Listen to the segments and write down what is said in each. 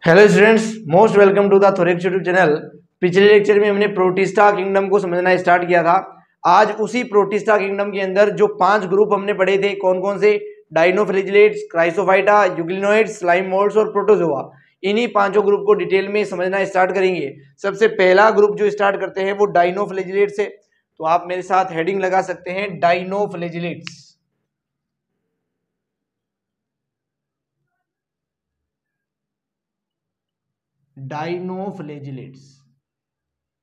Hello students, most welcome to the thorax YouTube channel. पिछले lecture में हमने protista kingdom को समझना स्टार्ट किया था। आज उसी प्रोटिस्टा किंगडम के अंदर जो 5 ग्रुप हमने पढ़े थे, कौन कौन से, dinoflagellates, Chrysophyta, euglenoids, slime moulds और प्रोटोजोआ, इन्हीं पांचों ग्रुप को डिटेल में समझना स्टार्ट करेंगे। सबसे पहला ग्रुप जो स्टार्ट करते हैं वो डाइनोफ्लैजिलेट्स है। तो आप मेरे साथ हेडिंग लगा सकते हैं, डाइनोफ्लैजिलेट्स। डाइनोफ्लैजिलेट्स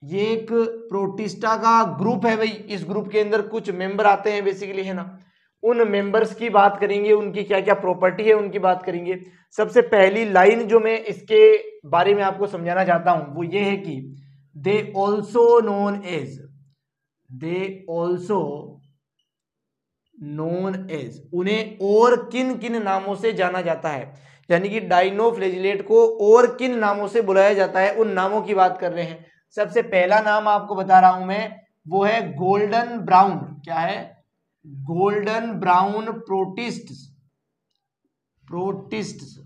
ये एक प्रोटिस्टा का ग्रुप है भाई। इस ग्रुप के अंदर कुछ मेंबर आते हैं बेसिकली, है ना। उन मेंबर्स की बात करेंगे, उनकी क्या क्या प्रॉपर्टी है उनकी बात करेंगे। सबसे पहली लाइन जो मैं इसके बारे में आपको समझाना चाहता हूं वो ये है कि दे ऑल्सो नोन एज, उन्हें और किन किन नामों से जाना जाता है, यानी कि डाइनोफ्लैजिलेट को और किन नामों से बुलाया जाता है, उन नामों की बात कर रहे हैं। सबसे पहला नाम आपको बता रहा हूं मैं, वो है गोल्डन ब्राउन। क्या है? Golden brown प्रोटिस्ट्स।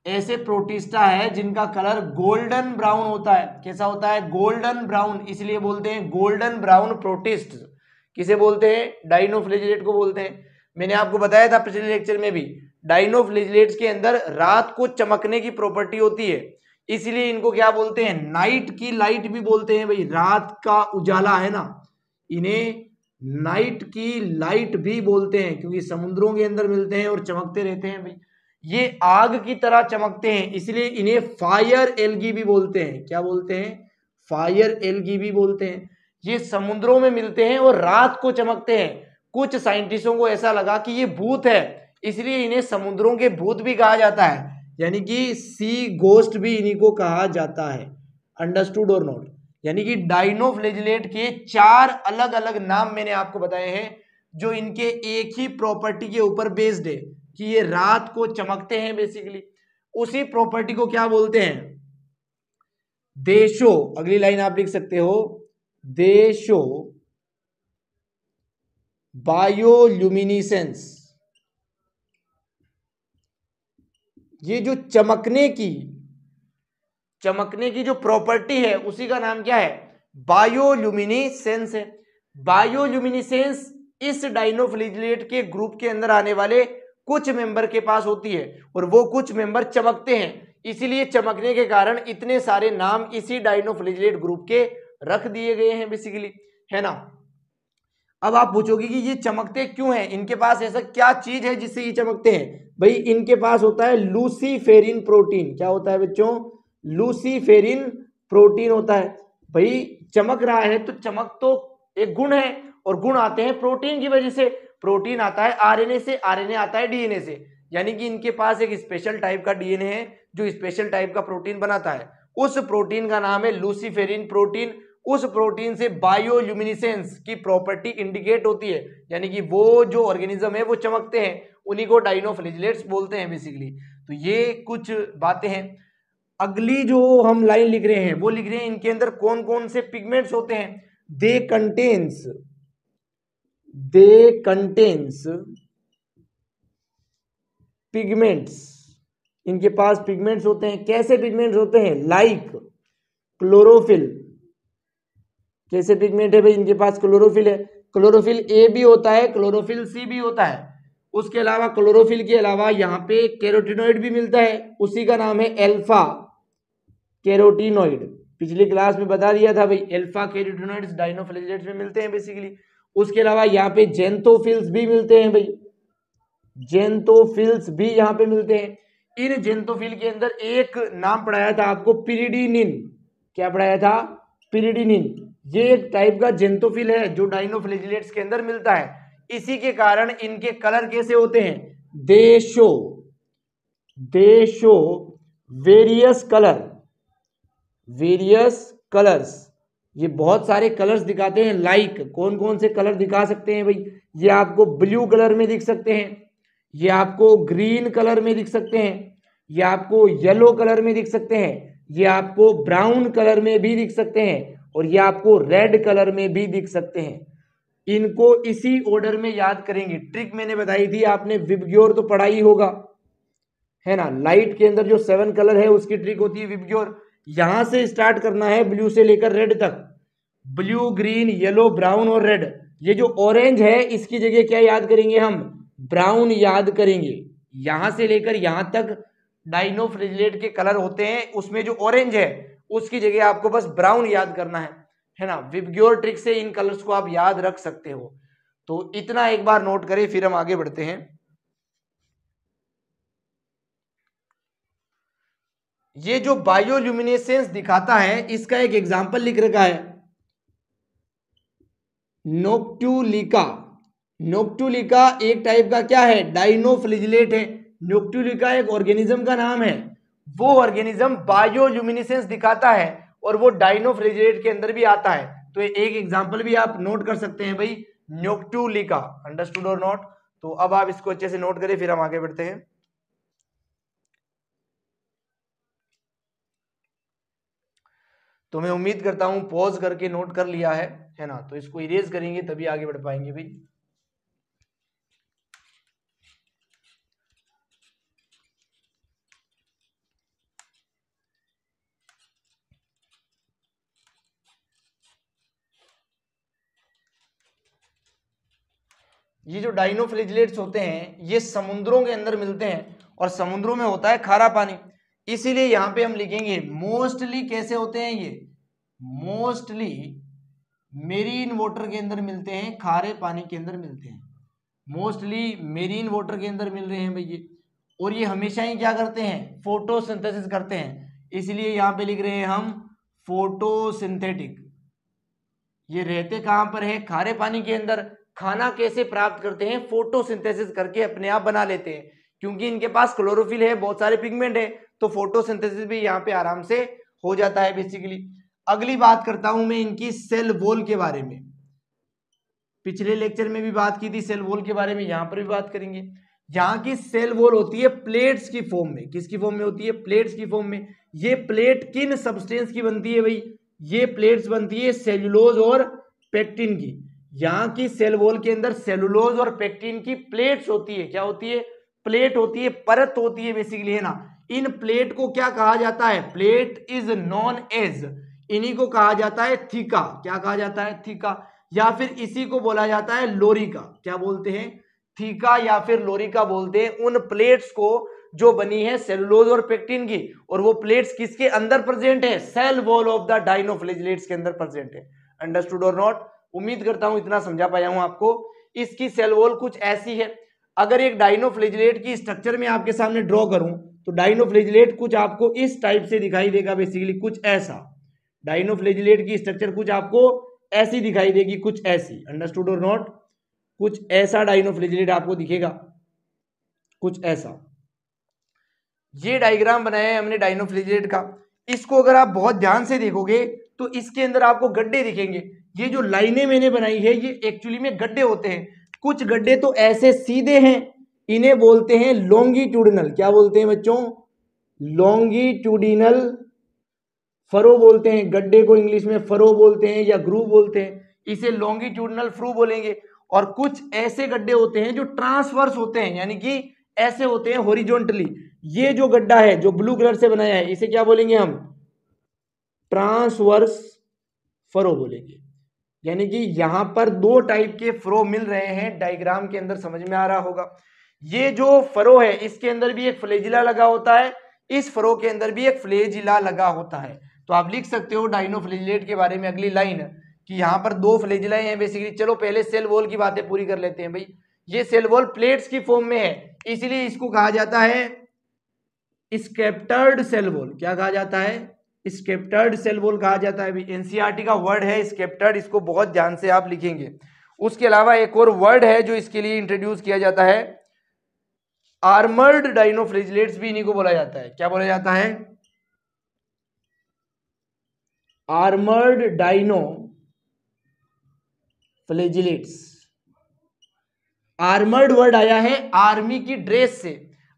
ऐसे प्रोटिस्टा है जिनका कलर गोल्डन ब्राउन होता है। कैसा होता है? गोल्डन ब्राउन, इसलिए बोलते हैं गोल्डन ब्राउन प्रोटिस्ट। किसे बोलते हैं? डाइनोफ्लैजिलेट को बोलते हैं। मैंने आपको बताया था पिछले लेक्चर में भी, डाइनोफ्लैजिलेट्स के अंदर रात को चमकने की प्रॉपर्टी होती है, इसलिए इनको क्या बोलते हैं? नाइट की लाइट भी बोलते हैं भाई। रात का उजाला है ना, इन्हें नाइट की लाइट भी बोलते हैं, क्योंकि समुद्रों के अंदर मिलते हैं और चमकते रहते हैं भाई। ये आग की तरह चमकते हैं, इसलिए इन्हें फायर एल्गी भी बोलते हैं। क्या बोलते हैं? फायर एल्गी भी बोलते हैं। ये समुद्रों में मिलते हैं और रात को चमकते हैं। कुछ साइंटिस्टों को ऐसा लगा कि ये भूत है, इसलिए इन्हें समुद्रों के भूत भी कहा जाता है, यानी कि सी गोस्ट भी इन्हीं को कहा जाता है। अंडरस्टूड और नॉट? यानी कि डाइनोफ्लैजिलेट के 4 अलग अलग नाम मैंने आपको बताए हैं, जो इनके एक ही प्रॉपर्टी के ऊपर बेस्ड है कि ये रात को चमकते हैं बेसिकली। उसी प्रॉपर्टी को क्या बोलते हैं? दे शो, अगली लाइन आप लिख सकते हो, दे शो बायोल्यूमिनेसेंस। ये जो चमकने की जो प्रॉपर्टी है उसी का नाम क्या है? बायोल्यूमिनेसेंस है। बायोल्यूमिनेसेंस इस डाइनोफ्लैजिलेट के ग्रुप के अंदर आने वाले कुछ मेंबर के पास होती है, और वो कुछ मेंबर चमकते हैं, इसीलिए चमकने के कारण इतने सारे नाम इसी डाइनोफ्लैजिलेट ग्रुप के रख दिए गए हैं बेसिकली, है ना। अब आप पूछोगे कि ये चमकते क्यों हैं, इनके पास ऐसा क्या चीज है जिससे ये चमकते हैं? भाई इनके पास होता है लूसीफेरिन प्रोटीन। क्या होता है बच्चों? लूसीफेरिन प्रोटीन होता है। भाई चमक रहा है तो चमक तो एक गुण है, और गुण आते हैं प्रोटीन की वजह से। प्रोटीन आता है आरएनए से, आरएनए आता है डीएनए से, यानी कि इनके पास एक स्पेशल टाइप का डीएनए है जो स्पेशल टाइप का प्रोटीन बनाता है। उस प्रोटीन का नाम है लूसीफेरिन प्रोटीन। उस प्रोटीन से बायोल्यूमिनेसेंस की प्रॉपर्टी इंडिकेट होती है, यानी कि वो जो ऑर्गेनिज्म है वो चमकते हैं, उन्हीं को डाइनोफ्लैजिलेट्स बोलते हैं बेसिकली। तो ये कुछ बातें हैं। अगली जो हम लाइन लिख रहे हैं वो लिख रहे हैं, इनके अंदर कौन कौन से पिगमेंट्स होते हैं? दे कंटेन्स पिगमेंट्स। इनके पास पिगमेंट्स होते हैं। कैसे पिगमेंट्स होते हैं? Like chlorophyll. कैसे पिगमेंट है भाई? इनके पास क्लोरोफिल है। क्लोरोफिल ए भी होता है, क्लोरोफिल सी भी होता है। उसके अलावा क्लोरोफिल के अलावा यहाँ पे कैरोटीनॉइड भी मिलता है, उसी का नाम है अल्फा कैरोटीनॉइड। पिछली क्लास में बता दिया था भाई, अल्फा कैरोटीनॉइड्स डाइनोफ्लैजिलेट्स में मिलते हैं बेसिकली। उसके अलावा यहाँ पे जेंथोफिल्स भी मिलते हैं भाई, जेंथोफिल्स भी यहाँ पे मिलते हैं। इन जेंथोफिल के अंदर एक नाम पढ़ाया था आपको, पिरिडिनिन। क्या पढ़ाया था? पिरिडिनिन। ये एक टाइप का जेंथोफिल है जो डाइनोफ्लैजिलेट्स के अंदर मिलता है। इसी के कारण इनके कलर कैसे होते हैं? दे शो वेरियस कलर्स। ये बहुत सारे कलर्स दिखाते हैं। लाइक कौन कौन से कलर दिखा सकते हैं भाई? ये आपको ब्लू कलर में दिख सकते हैं, ये आपको ग्रीन कलर में दिख सकते हैं, ये आपको येलो कलर में दिख सकते हैं, ये आपको ब्राउन कलर में भी दिख सकते हैं, और ये आपको रेड कलर में भी दिख सकते हैं। इनको इसी ऑर्डर में याद करेंगे। ट्रिक मैंने बताई थी, आपने विबग्योर तो पढ़ा ही होगा। है ना। लाइट के अंदर जो 7 कलर है उसकी ट्रिक होती है विबग्योर। यहां से स्टार्ट करना है ब्लू से लेकर रेड तक, ब्लू ग्रीन येलो ब्राउन और रेड। ये जो ऑरेंज है इसकी जगह क्या याद करेंगे हम, ब्राउन याद करेंगे। यहां से लेकर यहां तक डाइनोफ्लिजिलेट के कलर होते हैं, उसमें जो ऑरेंज है उसकी जगह आपको बस ब्राउन याद करना है ना। विबग्योर ट्रिक से इन कलर्स को आप याद रख सकते हो। तो इतना एक बार नोट करें, फिर हम आगे बढ़ते हैं। ये जो बायोल्यूमिनेसेंस दिखाता है इसका एक एग्जांपल लिख रखा है, नोक्टुलिका। नोक्टुलिका एक टाइप का क्या है, डाइनोफ्लिजिलेट है। नोक्टुलिका एक ऑर्गेनिज्म का नाम है, वो ऑर्गेनिज्म बायोल्यूमिनेसेंस दिखाता है और वो डाइनोफ्लिजिलेट के अंदर भी आता है। तो एक एग्जांपल भी आप नोट कर सकते हैं भाई, नोक्टुलिका। अंडरस्टूड और नॉट? तो अब आप इसको अच्छे से नोट करें, फिर हम आगे बढ़ते हैं। तो मैं उम्मीद करता हूं पॉज करके नोट कर लिया है ना। तो इसको इरेज करेंगे तभी आगे बढ़ पाएंगे भाई। ये जो डाइनोफ्लिजिलेट्स होते हैं ये समुद्रों के अंदर मिलते हैं और समुद्रों में होता है खारा पानी, इसीलिए यहां पे हम लिखेंगे मोस्टली कैसे होते हैं ये, मोस्टली मेरीन वाटर के अंदर मिलते हैं, खारे पानी के अंदर मिलते हैं। मोस्टली मेरीन वाटर के अंदर मिल रहे हैं भाई ये। और ये हमेशा ही क्या करते हैं, फोटोसिंथेसिस करते हैं, इसलिए यहां पे लिख रहे हैं हम फोटोसिंथेटिक। ये रहते कहां पर है, खारे पानी के अंदर। खाना कैसे प्राप्त करते हैं, फोटोसिंथेसिस करके अपने आप बना लेते हैं, क्योंकि इनके पास क्लोरोफिल है, बहुत सारे पिगमेंट है, तो फोटोसिंथेसिस भी यहाँ पे आराम से हो जाता है बेसिकली। अगली बात करता हूं मैं इनकी सेल वॉल के बारे में। पिछले लेक्चर में भी बात की थी सेल वॉल के बारे में, यहां पर भी बात करेंगे। यहाँ की सेल वॉल होती है प्लेट्स की फॉर्म में। किसकी फॉर्म में होती है, प्लेट्स की फॉर्म में। ये प्लेट किन सब्सटेंस की बनती है भाई, ये प्लेट्स बनती है सेल्यूलोज और पेक्टिन की। यहाँ की सेल वॉल के अंदर सेल्यूलोज और पेक्टिन की प्लेट्स होती है। क्या होती है, प्लेट होती है, परत होती है बेसिकली, है ना। इन प्लेट को क्या कहा जाता है, प्लेट इज नॉन एज, इन्हीं को कहा जाता है थीका। क्या कहा जाता है, थीका। या फिर इसी को बोला जाता है लोरिका। क्या बोलते हैं, थीका या फिर लोरिका बोलते हैं उन प्लेट्स को जो बनी है सेलुलोज और पेक्टिन की। और वो प्लेट्स किसके अंदर प्रेजेंट है, सेल वॉल ऑफ द डाइनोफ्लिजिलेट्स के अंदर प्रेजेंट है। अंडरस्टूड और नॉट? उम्मीद करता हूं इतना समझा पाया हूं आपको। इसकी सेल वॉल कुछ ऐसी है। अगर एक डाइनोफ्लिजिलेट की स्ट्रक्चर में आपके सामने ड्रॉ करूं तो डाइनोफ्लिजिलेट कुछ आपको इस टाइप से दिखाई देगा बेसिकली, कुछ ऐसा। डाइनोफ्लिजिलेट की स्ट्रक्चर कुछ आपको ऐसी दिखाई देगी, कुछ ऐसी। अंडरस्टूड और नॉट? कुछ ऐसा डाइनोफ्लिजिलेट आपको दिखेगा, कुछ ऐसा। ये डायग्राम बनाया है हमने डाइनोफ्लिजिलेट का। इसको अगर आप बहुत ध्यान से देखोगे तो इसके अंदर आपको गड्ढे दिखेंगे। ये जो लाइनें मैंने बनाई है ये एक्चुअली में गड्ढे होते हैं। कुछ गड्ढे तो ऐसे सीधे हैं, इन्हें बोलते हैं लॉन्गिट्यूडिनल। क्या बोलते हैं बच्चों, लॉन्गिट्यूडिनल फरो बोलते हैं। गड्ढे को इंग्लिश में फरो बोलते हैं या ग्रूव बोलते हैं, इसे लॉन्गिट्यूडिनल फ्रू बोलेंगे। और कुछ ऐसे गड्ढे होते हैं जो ट्रांसवर्स होते हैं, यानी कि ऐसे होते हैं हॉरिजॉन्टली। ये जो गड्ढा है जो ब्लू कलर से बनाया है इसे क्या बोलेंगे हम, ट्रांसवर्स फरो बोलेंगे। यानी कि यहां पर दो टाइप के फरो मिल रहे हैं, डायग्राम के अंदर समझ में आ रहा होगा। ये जो फरो है इसके अंदर भी एक फ्लेजिला लगा होता है, इस फरो के अंदर भी एक फ्लेजिला लगा होता है। तो आप लिख सकते हो डाइनोफ्लिजिलेट के बारे में अगली लाइन कि यहाँ पर दो फ्लेजिलाएं हैं बेसिकली। चलो पहले सेल वॉल की बातें पूरी कर लेते हैं भाई। ये सेल वॉल प्लेट्स की फॉर्म में है, इसलिए इसको कहा जाता है स्केप्टर्ड सेल वॉल। क्या कहा जाता है, स्केप्टर्ड सेल वॉल कहा जाता है। एनसीईआरटी का वर्ड है स्केप्टर्ड, इसको बहुत ध्यान से आप लिखेंगे। उसके अलावा एक और वर्ड है जो इसके लिए इंट्रोड्यूस किया जाता है, आर्मर्ड डाइनोफ्लिजिलेट्स भी इन्हीं को बोला जाता है। क्या बोला जाता है, आर्मर्ड डाइनोफ्लिजिलेट्स। आर्मर्ड वर्ड आया है आर्मी की ड्रेस से।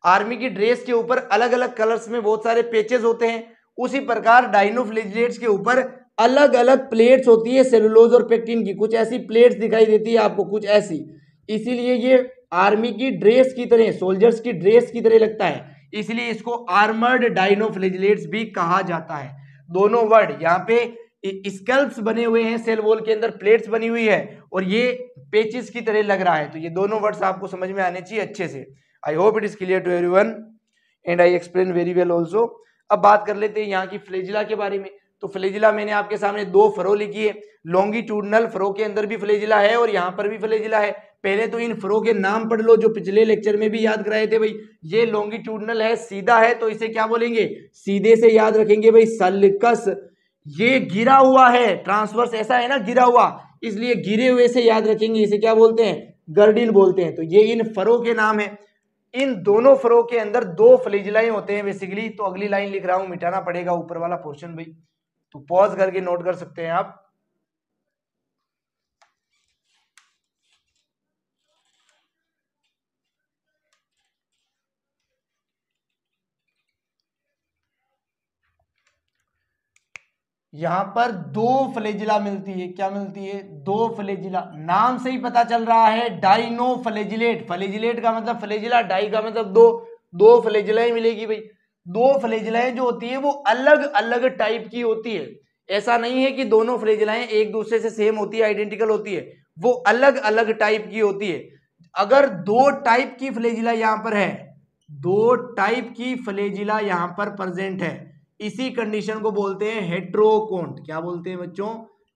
आर्मी की ड्रेस के ऊपर अलग अलग कलर्स में बहुत सारे पेचेस होते हैं, उसी प्रकार डाइनोफ्लिजिलेट्स के ऊपर अलग अलग प्लेट्स होती है सेलुलोज और पेक्टिन की। कुछ ऐसी प्लेट्स दिखाई देती है आपको, कुछ ऐसी, इसीलिए ये आर्मी की ड्रेस की तरह, सोल्जर्स की ड्रेस की तरह लगता है। इसलिए इसको आर्मर्ड डाइनोफ्लेजिलेट्स भी कहा जाता है। दोनों वर्ड यहाँ पे स्कैल्प्स बने हुए हैं, सेल वॉल के अंदर प्लेट्स बनी हुई है और ये पेचिस की तरह लग रहा है, तो ये दोनों वर्ड्स आपको समझ में आने चाहिए अच्छे से। I hope it is clear to everyone and I explain very well also. अब बात कर लेते हैं यहाँ की फ्लेजिला के बारे में। तो फ्लेजिला मैंने आपके सामने दो फरो लिखी है, लॉन्गिट्यूडनल फरो के अंदर भी फ्लेजिला है और यहाँ पर भी फ्लेजिला है। पहले तो इन फरो के नाम पढ़ लो जो पिछले लेक्चर में भी याद कराए थे भाई। ये लॉन्गिट्यूडनल है, सीधा है, तो इसे क्या बोलेंगे, सीधे से याद रखेंगे भाई, सल्कस। ये गिरा हुआ है, ट्रांसवर्स ऐसा है ना गिरा हुआ, इसलिए गिरे हुए से याद रखेंगे, इसे क्या बोलते हैं, गर्डिल बोलते हैं। तो ये इन फरो के नाम है। इन दोनों फरो के अंदर दो फ्लेजिलाएं होते हैं बेसिकली। तो अगली लाइन लिख रहा हूं, मिटाना पड़ेगा ऊपर वाला पोर्शन भाई, तो पॉज करके नोट कर सकते हैं आप। यहां पर दो फ्लेजिला मिलती है, क्या मिलती है, दो फ्लेजिला। नाम से ही पता चल रहा है डाइनो फ्लेजिलेट, फ्लेजिलेट का मतलब फ्लेजिला, डाई का मतलब दो, दो फ्लेजिलाएं मिलेगी भाई। दो फ्लेजिलाएं जो होती है वो अलग अलग टाइप की होती है। ऐसा नहीं है कि दोनों फ्लेजिलाएं एक दूसरे से सेम होती है, आइडेंटिकल होती है, वो अलग अलग टाइप की होती है। अगर दो टाइप की फ्लेजिला यहां पर है, दो टाइप की फ्लेजिला यहां पर प्रेजेंट है, इसी कंडीशन को बोलते हैं हेट्रोकोन्ट। क्या बोलते हैं बच्चों,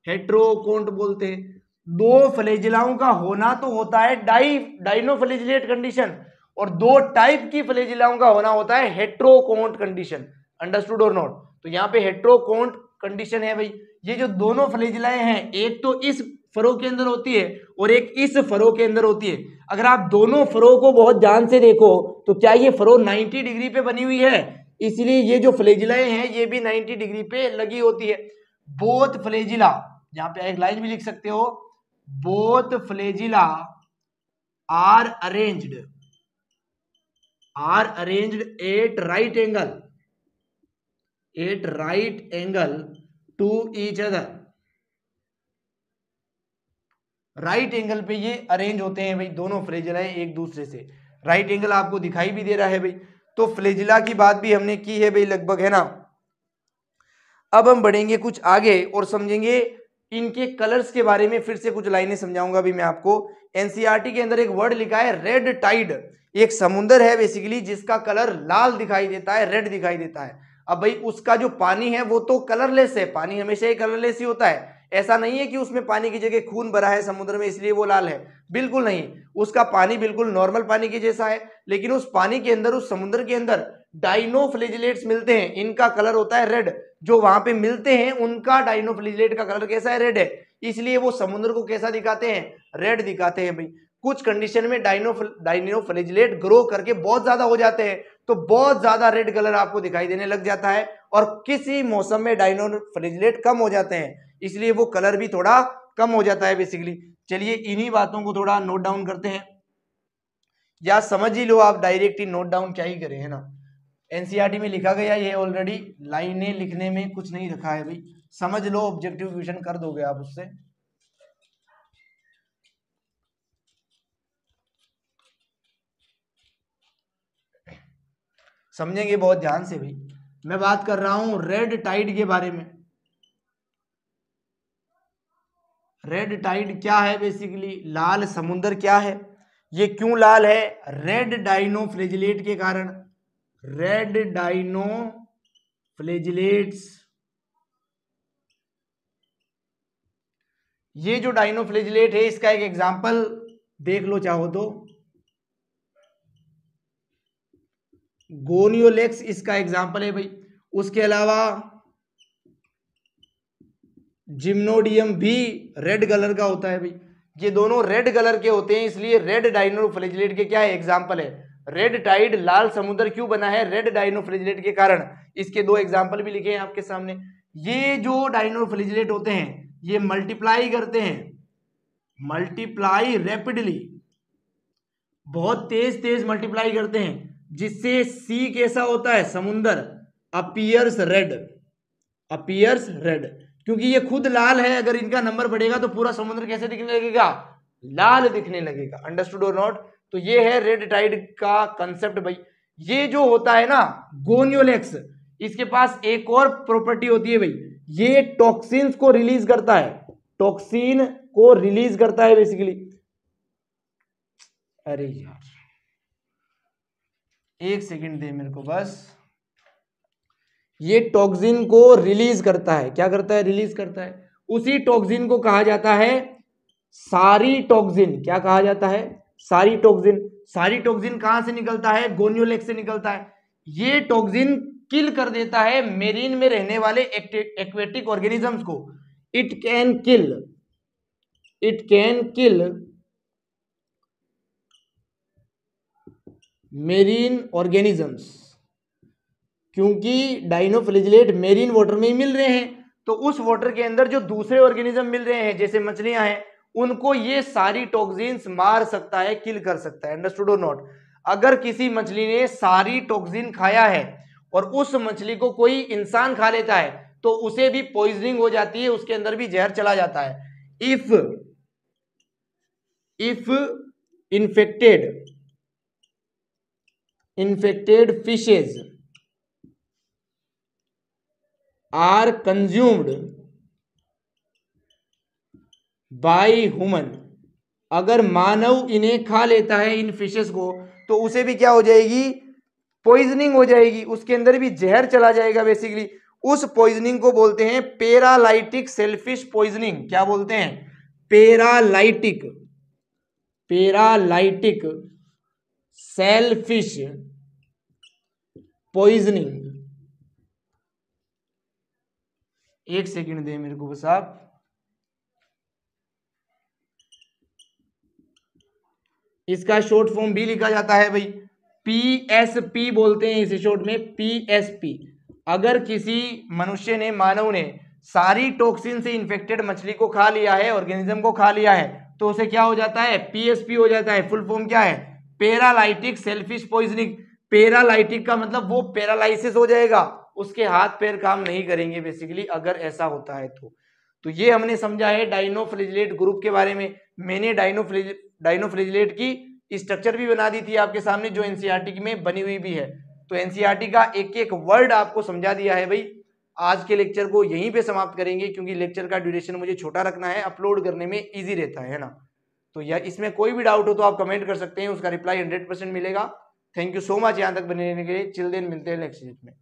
हेट्रोकोन्ट बोलते हैं। दो फ्लेजिलाओं का होना तो होता है डाइनोफ्लेजिलेट कंडीशन, और दो टाइप की फ्लेजिलाओं का होना होता है हेट्रोकोन्ट कंडीशन। अंडरस्टूड और नॉट? तो यहाँ पे हेट्रोकोन्ट कंडीशन है भाई। ये जो दोनों फ्लेजिलाएं हैं, एक तो इस फरो के अंदर होती है और एक इस फरो के अंदर होती है। अगर आप दोनों फरो को बहुत ध्यान से देखो तो क्या ये फरो 90 डिग्री पे बनी हुई है, इसलिए ये जो फ्लेजिलाएं हैं ये भी 90 डिग्री पे लगी होती है। बोथ फ्लेजिला, यहां पे एक लाइन भी लिख सकते हो, both flagella are arranged at right angle to each other. Right angle पे ये अरेंज होते हैं भाई, दोनों फ्लेजिलाएं एक दूसरे से। राइट एंगल आपको दिखाई भी दे रहा है भाई। तो फ्लेजिला की बात भी हमने की है भाई लगभग, है ना। अब हम बढ़ेंगे कुछ आगे और समझेंगे इनके कलर्स के बारे में। फिर से कुछ लाइनें समझाऊंगा भी मैं आपको। एनसीईआरटी के अंदर एक वर्ड लिखा है रेड टाइड। एक समुंदर है बेसिकली जिसका कलर लाल दिखाई देता है, रेड दिखाई देता है। अब भाई उसका जो पानी है वो तो कलरलेस है, पानी हमेशा ही कलरलेस ही होता है। ऐसा नहीं है कि उसमें पानी की जगह खून भरा है समुद्र में इसलिए वो लाल है, बिल्कुल नहीं। उसका पानी बिल्कुल नॉर्मल पानी के जैसा है, लेकिन उस पानी के अंदर, उस समुद्र के अंदर डाइनोफ्लेजिलेट्स मिलते हैं, इनका कलर होता है रेड। जो वहां पे मिलते हैं उनका डाइनोफ्लेजिलेट का कलर कैसा है, रेड है, इसलिए वो समुद्र को कैसा दिखाते हैं, रेड दिखाते हैं भाई। कुछ कंडीशन में डाइनोफ्लेजिलेट ग्रो करके बहुत ज्यादा हो जाते हैं तो बहुत ज्यादा रेड कलर आपको दिखाई देने लग जाता है, और किसी मौसम में डाइनोफ्लेजिलेट कम हो जाते हैं इसलिए वो कलर भी थोड़ा कम हो जाता है बेसिकली। चलिए इन्हीं बातों को थोड़ा नोट डाउन करते हैं, या समझ ही लो आप, डायरेक्ट ही नोट डाउन क्या ही करें, है ना। एनसीईआरटी में लिखा गया ये ऑलरेडी, लाइनें लिखने में कुछ नहीं रखा है भाई, समझ लो, ऑब्जेक्टिव क्वेश्चन कर दोगे आप उससे। समझेंगे बहुत ध्यान से भाई। मैं बात कर रहा हूं रेड टाइड के बारे में। रेड टाइड क्या है बेसिकली, लाल समुंदर क्या है, ये क्यों लाल है, रेड डाइनोफ्लेजिलेट के कारण। रेड डाइनोफ्लेजिलेट्स, ये जो डाइनोफ्लेजिलेट है इसका एक एग्जांपल देख लो चाहो तो, गोनियोलेक्स इसका एग्जांपल है भाई। उसके अलावा जिम्नोडियम भी रेड कलर का होता है भाई। ये दोनों रेड कलर के होते हैं इसलिए रेड डाइनोफ्लेजिलेट के क्या है, एग्जांपल है। रेड टाइड, लाल समुद्र क्यों बना है, रेड डाइनोफ्लेजिलेट के कारण। इसके दो एग्जांपल भी लिखे हैं आपके सामने। ये जो डाइनोफ्लेजिलेट होते हैं ये मल्टीप्लाई करते हैं, मल्टीप्लाई रैपिडली, बहुत तेज तेज मल्टीप्लाई करते हैं, जिससे सी कैसा होता है, समुंदर, अपीयर्स रेड, अपीयर्स रेड। क्योंकि ये खुद लाल है, अगर इनका नंबर बढ़ेगा तो पूरा समुद्र कैसे दिखने लगेगा, लाल दिखने लगेगा। अंडरस्टूड और नॉट? तो ये है रेड टाइड का कंसेप्ट भाई। ये जो होता है ना गोनियोलेक्स, इसके पास एक और प्रॉपर्टी होती है भाई, ये टॉक्सिन्स को रिलीज करता है, टॉक्सिन को रिलीज करता है बेसिकली। अरे यार एक सेकंड दे मेरे को बस, ये टॉक्सिन को रिलीज करता है, क्या करता है, रिलीज करता है। उसी टॉक्सिन को कहा जाता है सारी टॉक्सिन, क्या कहा जाता है, सारी टॉक्सिन। सारी टॉक्सिन कहां से निकलता है, गोनियोलेक्स से निकलता है। ये टॉक्सिन किल कर देता है मेरीन में रहने वाले एक्वेटिक ऑर्गेनिजम्स को। It can kill marine organisms, क्योंकि डाइनोफ्लैजिलेट मेरीन वाटर में ही मिल रहे हैं, तो उस वाटर के अंदर जो दूसरे ऑर्गेनिज्म मिल रहे हैं जैसे मछलियां हैं, उनको ये सारी टॉक्सिन्स मार सकता है, किल कर सकता है। अंडरस्टूड और नॉट? अगर किसी मछली ने सारी टॉक्सिन खाया है और उस मछली को कोई इंसान खा लेता है तो उसे भी पॉइजनिंग हो जाती है, उसके अंदर भी जहर चला जाता है। If infected fishes are consumed by human, अगर मानव इन्हें खा लेता है इन फिशेस को, तो उसे भी क्या हो जाएगी, पॉइजनिंग हो जाएगी, उसके अंदर भी जहर चला जाएगा बेसिकली। उस पॉइजनिंग को बोलते हैं पैरालाइटिक सेलफिश पॉइजनिंग। क्या बोलते हैं, पैरालाइटिक सेलफिश पॉइजनिंग। एक सेकंड दे मेरे को बस आप, इसका शॉर्ट फॉर्म भी लिखा जाता है भाई, पीएसपी बोलते हैं इसे शॉर्ट में, पीएसपी। अगर किसी मनुष्य ने, मानव ने सारी टॉक्सिन से इन्फेक्टेड मछली को खा लिया है, ऑर्गेनिज्म को खा लिया है, तो उसे क्या हो जाता है, पीएसपी हो जाता है। फुल फॉर्म क्या है, पैरालाइटिक सेलफिश पॉइजनिंग। पैरालाइटिक का मतलब वो पैरालाइसिस हो जाएगा, उसके हाथ पैर काम नहीं करेंगे बेसिकली, अगर ऐसा होता है तो ये हमने समझा है डाइनोफ्लैजिलेट ग्रुप के बारे में। मैंने डाइनोफ्लैजिलेट की स्ट्रक्चर भी बना दी थी आपके सामने, जो एनसीईआरटी में बनी हुई भी है। तो एनसीईआरटी का एक एक वर्ड आपको समझा दिया है भाई। आज के लेक्चर को यहीं पे समाप्त करेंगे, क्योंकि लेक्चर का ड्यूरेशन मुझे छोटा रखना है, अपलोड करने में इजी रहता है ना। तो यार इसमें कोई भी डाउट हो तो आप कमेंट कर सकते हैं, उसका रिप्लाई 100% मिलेगा। थैंक यू सो मच यहाँ तक बने रहने के लिए। चिल देन, मिलते हैं नेक्स्ट वीक में।